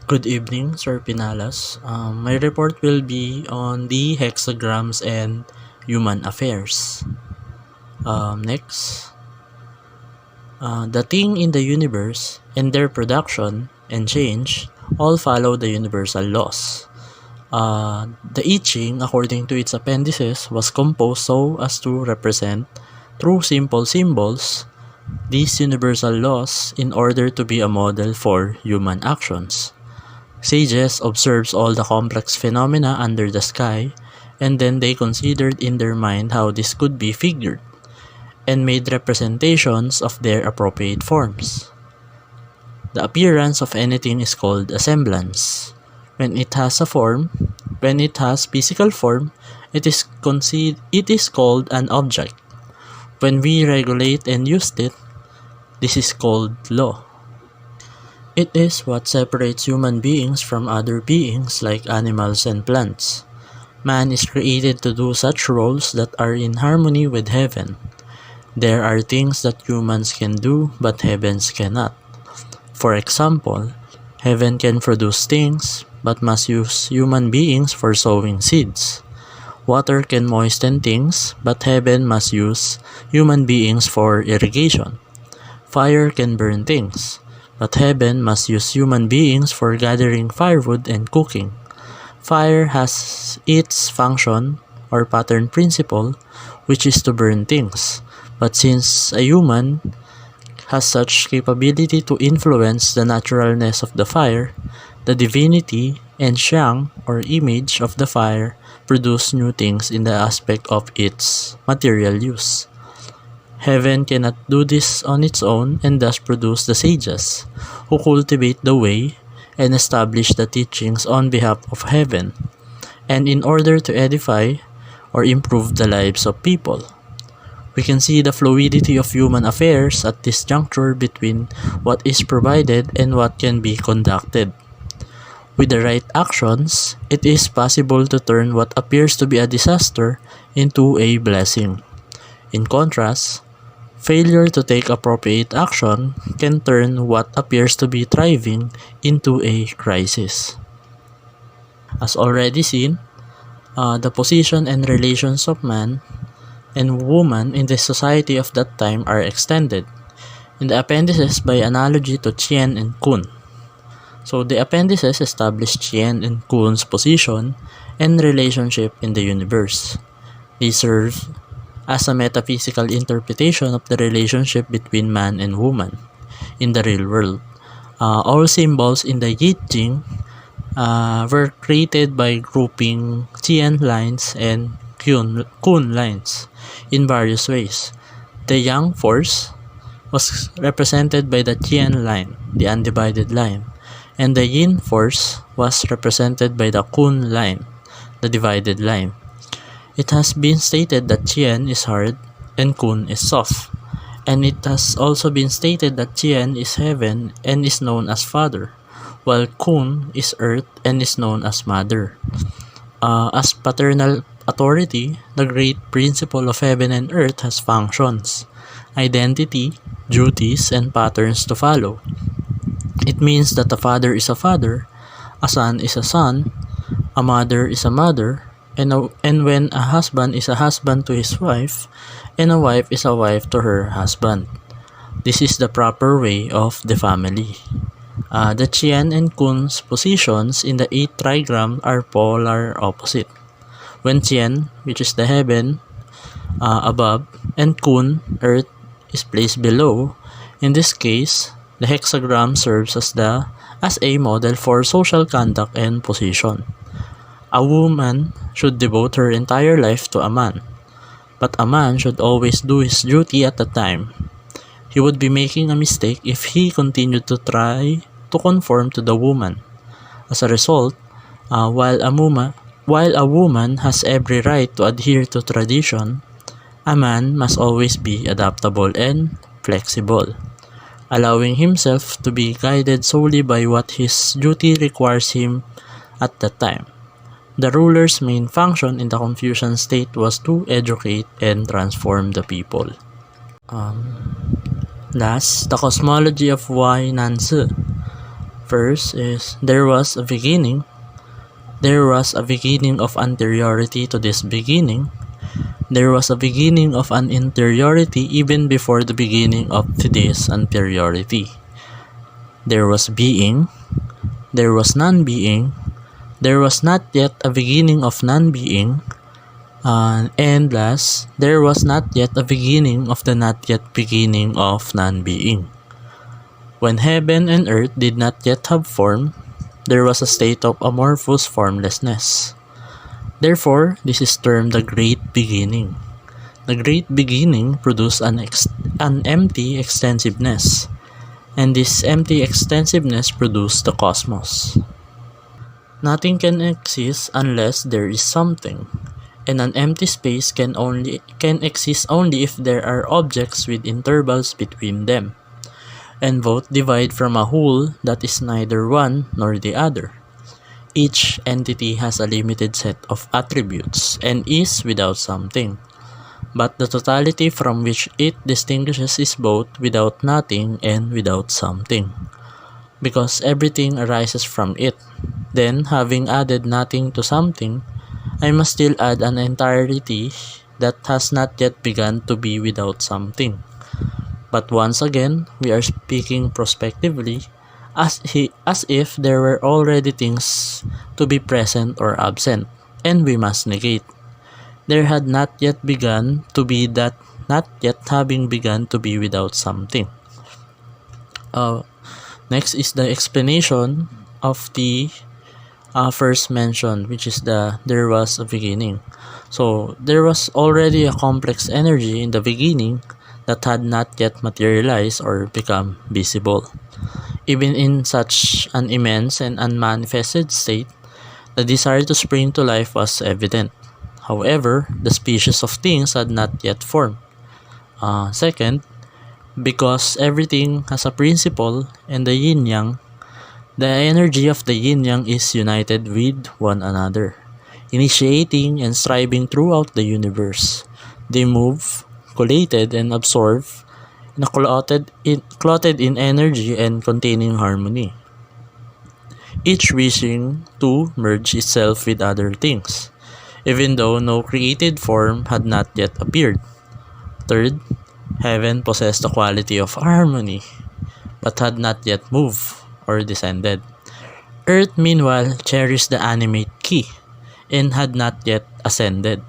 Good evening, Sir Pinalas. My report will be on the hexagrams and human affairs. Next, the thing in the universe and their production and change all follow the universal laws. The I Ching, according to its appendices, was composed so as to represent, through simple symbols, these universal laws in order to be a model for human actions. Sages observed all the complex phenomena under the sky, and then they considered in their mind how this could be figured, and made representations of their appropriate forms. The appearance of anything is called a semblance. When it has physical form, it is called an object. When we regulate and use it, this is called law. It is what separates human beings from other beings like animals and plants. Man is created to do such roles that are in harmony with heaven. There are things that humans can do but heavens cannot. For example, heaven can produce things but must use human beings for sowing seeds. Water can moisten things but heaven must use human beings for irrigation. Fire can burn things, but heaven must use human beings for gathering firewood and cooking. Fire has its function or pattern principle, which is to burn things. But since a human has such capability to influence the naturalness of the fire, the divinity and shang or image of the fire produce new things in the aspect of its material use. Heaven cannot do this on its own and thus produce the sages, who cultivate the way and establish the teachings on behalf of heaven, and in order to edify or improve the lives of people. We can see the fluidity of human affairs at this juncture between what is provided and what can be conducted. With the right actions, it is possible to turn what appears to be a disaster into a blessing. In contrast, failure to take appropriate action can turn what appears to be thriving into a crisis. As already seen, the position and relations of man and woman in the society of that time are extended in the appendices by analogy to Tien and Kun. So the appendices establish Tien and Kun's position and relationship in the universe. They serve as a metaphysical interpretation of the relationship between man and woman in the real world. All symbols in the I Ching were created by grouping Tien lines and Kun lines in various ways. The Yang force was represented by the Tien line, the undivided line, and the Yin force was represented by the Kun line, the divided line. It has been stated that Tien is hard and Kun is soft, and it has also been stated that Tien is heaven and is known as father, while Kun is earth and is known as mother. As paternal authority, the great principle of heaven and earth has functions, identity, duties, and patterns to follow. It means that a father is a father, a son is a son, a mother is a mother, and when a husband is a husband to his wife, and a wife is a wife to her husband. This is the proper way of the family. The Tien and Kun's positions in the 8th trigram are polar opposite. When Tien, which is the heaven, above, and Kun, earth, is placed below, in this case, the hexagram serves as a model for social conduct and position. A woman should devote her entire life to a man, but a man should always do his duty at a time. He would be making a mistake if he continued to try to conform to the woman. As a result, while a woman has every right to adhere to tradition, a man must always be adaptable and flexible, allowing himself to be guided solely by what his duty requires him at that time. The ruler's main function in the Confucian state was to educate and transform the people. Last, the cosmology of Huai-Nan-Tzu. First is, there was a beginning. There was a beginning of anteriority to this beginning. There was a beginning of an interiority even before the beginning of this anteriority. There was being. There was non-being. There was not yet a beginning of non-being. And last, there was not yet a beginning of the not yet beginning of non-being. When heaven and earth did not yet have form, there was a state of amorphous formlessness. Therefore, this is termed the Great Beginning. The Great Beginning produced an empty extensiveness, and this empty extensiveness produced the cosmos. Nothing can exist unless there is something, and an empty space can exist only if there are objects with intervals between them, and both divide from a whole that is neither one nor the other. Each entity has a limited set of attributes and is without something, but the totality from which it distinguishes is both without nothing and without something, because everything arises from it. Then, having added nothing to something, I must still add an entirety that has not yet begun to be without something. But once again, we are speaking prospectively, as if there were already things to be present or absent, and we must negate. There had not yet begun to be that not yet having begun to be without something. Next is the explanation of the first mention, which is there was a beginning. So there was already a complex energy in the beginning that had not yet materialized or become visible. Even in such an immense and unmanifested state, the desire to spring to life was evident. However, the species of things had not yet formed. Second, because everything has a principle and the yin-yang, the energy of the yin-yang is united with one another, initiating and striving throughout the universe. They move, collated and absorb, clotted in energy and containing harmony, each wishing to merge itself with other things, even though no created form had not yet appeared. Third, heaven possessed the quality of harmony, but had not yet moved or descended. Earth, meanwhile, cherished the animate key, and had not yet ascended.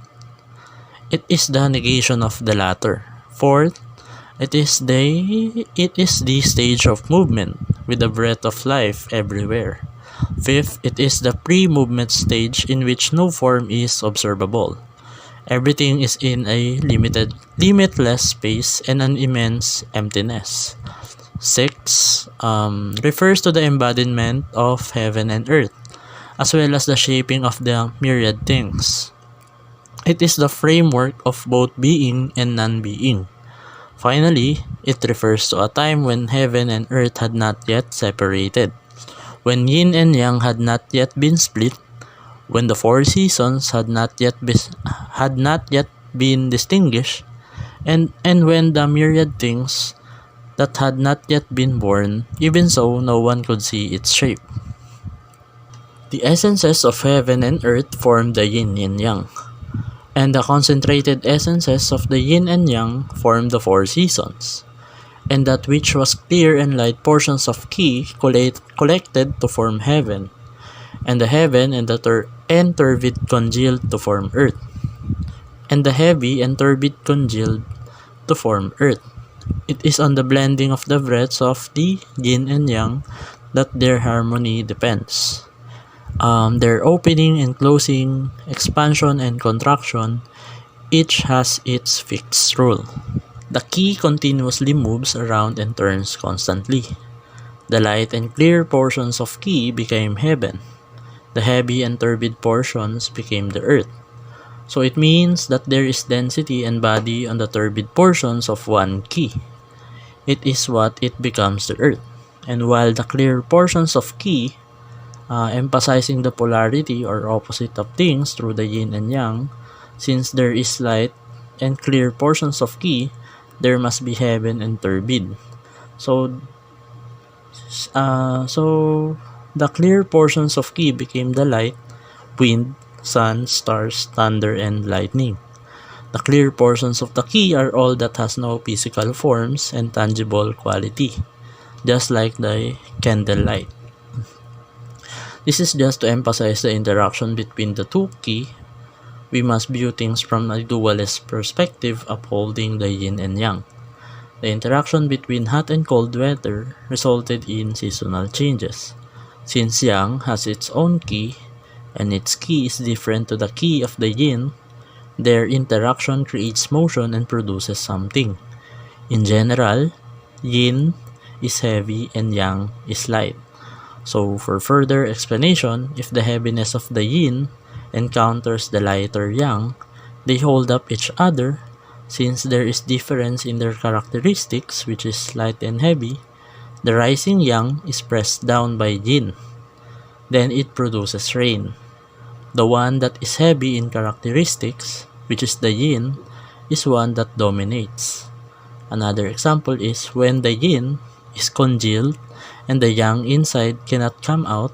It is the negation of the latter. Fourth, it is the stage of movement, with the breath of life everywhere. Fifth, it is the pre-movement stage in which no form is observable. Everything is in a limitless space and an immense emptiness. Six, refers to the embodiment of heaven and earth, as well as the shaping of the myriad things. It is the framework of both being and non-being. Finally, it refers to a time when heaven and earth had not yet separated, when yin and yang had not yet been split, when the four seasons had not yet been distinguished, and when the myriad things that had not yet been born, even so no one could see its shape. The essences of heaven and earth form the yin and yang, and the concentrated essences of the yin and yang form the four seasons, and that which was clear and light portions of ki collected to form heaven, and the heaven and turbid congealed to form earth, and the heavy and turbid congealed to form earth. It is on the blending of the breaths of the yin and yang that their harmony depends. Their opening and closing, expansion and contraction, each has its fixed rule. The ki continuously moves around and turns constantly. The light and clear portions of ki became heaven. The heavy and turbid portions became the earth. So it means that there is density and body on the turbid portions of one ki. It is what it becomes the earth. And while the clear portions of ki, emphasizing the polarity or opposite of things through the yin and yang, since there is light and clear portions of ki, there must be heaven and turbid. So So the clear portions of Ki became the light, wind, sun, stars, thunder, and lightning. The clear portions of the Ki are all that has no physical forms and tangible quality, just like the candlelight. This is just to emphasize the interaction between the two Ki. We must view things from a dualist perspective, upholding the yin and yang. The interaction between hot and cold weather resulted in seasonal changes. Since yang has its own Ki, and its Ki is different to the Ki of the yin, their interaction creates motion and produces something. In general, yin is heavy and yang is light. So for further explanation, if the heaviness of the yin encounters the lighter yang, they hold up each other. Since there is difference in their characteristics, which is light and heavy, the rising yang is pressed down by yin. Then it produces rain. The one that is heavy in characteristics, which is the yin, is one that dominates. Another example is when the yin is congealed and the yang inside cannot come out,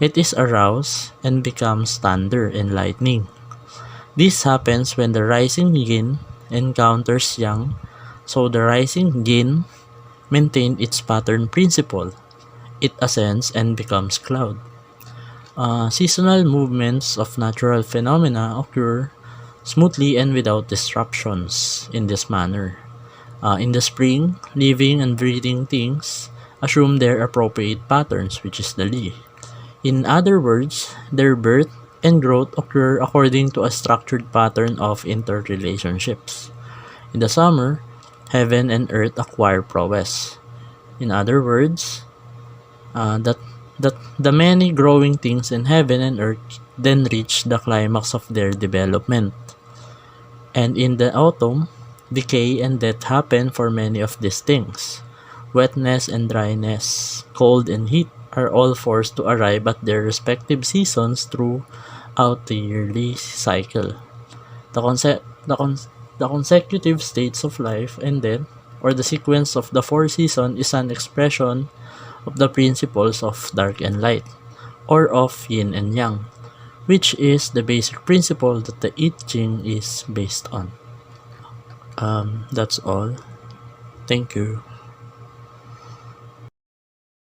it is aroused and becomes thunder and lightning. This happens when the rising yin encounters yang, so the rising yin maintains its pattern principle. It ascends and becomes cloud. Seasonal movements of natural phenomena occur smoothly and without disruptions in this manner. In the spring, living and breathing things assume their appropriate patterns, which is the li. In other words, their birth and growth occur according to a structured pattern of interrelationships. In the summer, heaven and earth acquire prowess. In other words, that the many growing things in heaven and earth then reach the climax of their development. And in the autumn, decay and death happen for many of these things. Wetness and dryness, cold and heat are all forced to arrive at their respective seasons throughout the yearly cycle. The consecutive states of life and death, or the sequence of the four seasons, is an expression of the principles of dark and light, or of yin and yang, which is the basic principle that the I Ching is based on. That's all. Thank you.